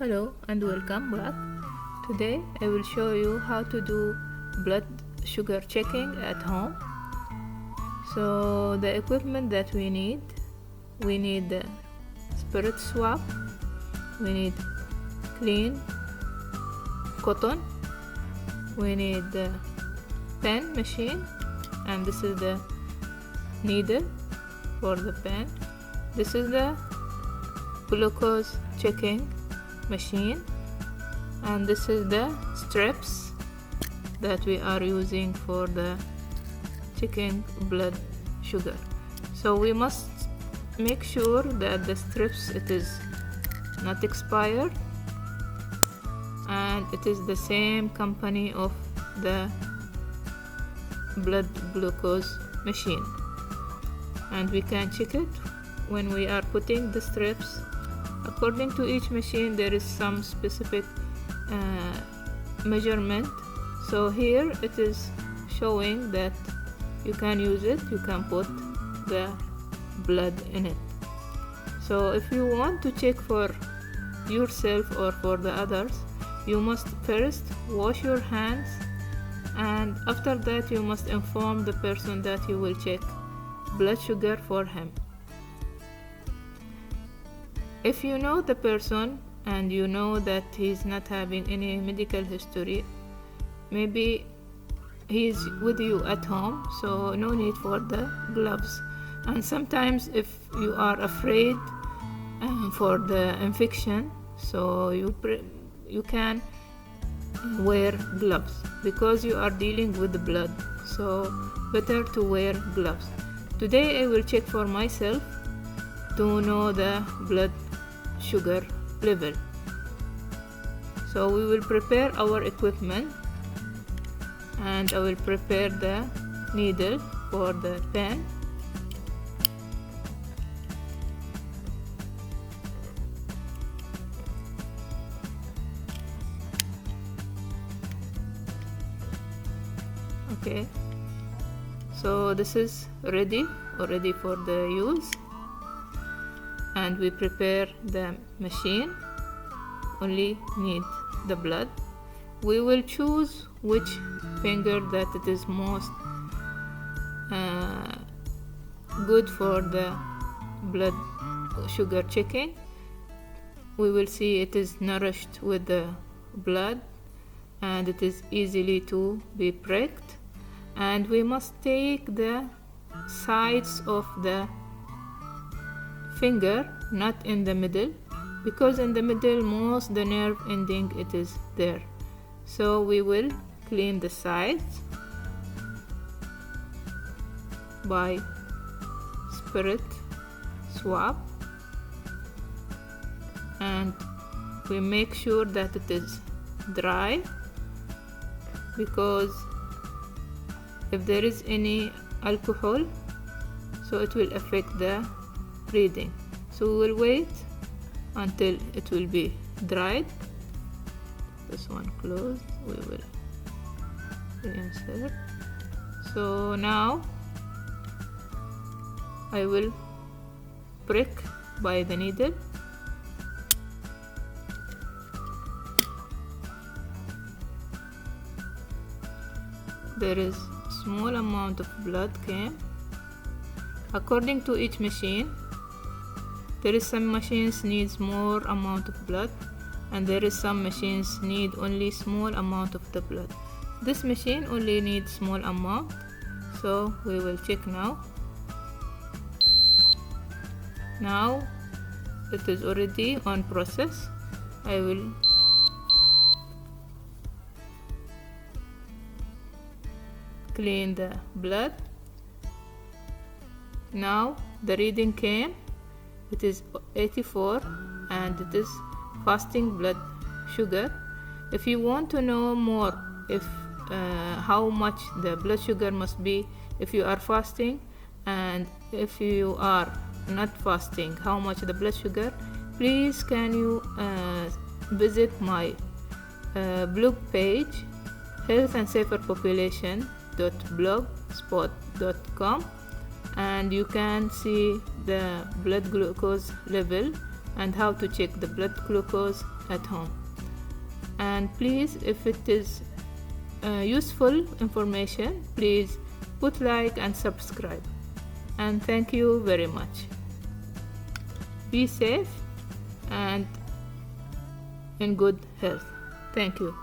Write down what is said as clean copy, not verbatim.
Hello and welcome back. Today I will show you how to do blood sugar checking at home. So the equipment that we need the spirit swab, we need clean cotton, we need the pen machine, and this is the needle for the pen. This is the glucose checking machine, and this is the strips that we are using for the checking blood sugar. So we must make sure that the strips it is not expired and it is the same company of the blood glucose machine, and we can check it when we are putting the strips. According to each machine there is some specific measurement. So here it is showing that you can use it, you can put the blood in it. So if you want to check for yourself or for the others, you must first wash your hands, and after that you must inform the person that you will check blood sugar for him. If you know the person and you know that he's not having any medical history, maybe he's with you at home, so no need for the gloves. And sometimes if you are afraid for the infection, so you can wear gloves because you are dealing with the blood, so better to wear gloves. Today I will check for myself to know the blood sugar level. So we will prepare our equipment, and I will prepare the needle for the pen. Okay, so this is already for the use, and we prepare the machine. Only need the blood. We will choose which finger that it is most good for the blood sugar checking. We will see it is nourished with the blood and it is easily to be pricked, and we must take the sides of the finger, not in the middle, because in the middle most the nerve ending it is there. So we will clean the sides by spirit swab, and we make sure that it is dry, because if there is any alcohol, so it will affect the reading. So we will wait until it will be dried. This one closed, we will reinsert. So now I will prick by the needle. There is small amount of blood came. According to each machine, there is some machines needs more amount of blood, and there is some machines need only small amount of the blood. This machine only needs small amount, so we will check now. Now it is already on process. I will clean the blood. Now the reading came, it is 84, and it is fasting blood sugar. If you want to know more if how much the blood sugar must be if you are fasting, and if you are not fasting, how much the blood sugar, please can you visit my blog page, healthandsaferpopulation.blogspot.com, and you can see the blood glucose level and how to check the blood glucose at home. And please, if it is useful information, please put like and subscribe. And thank you very much. Be safe and in good health. Thank you.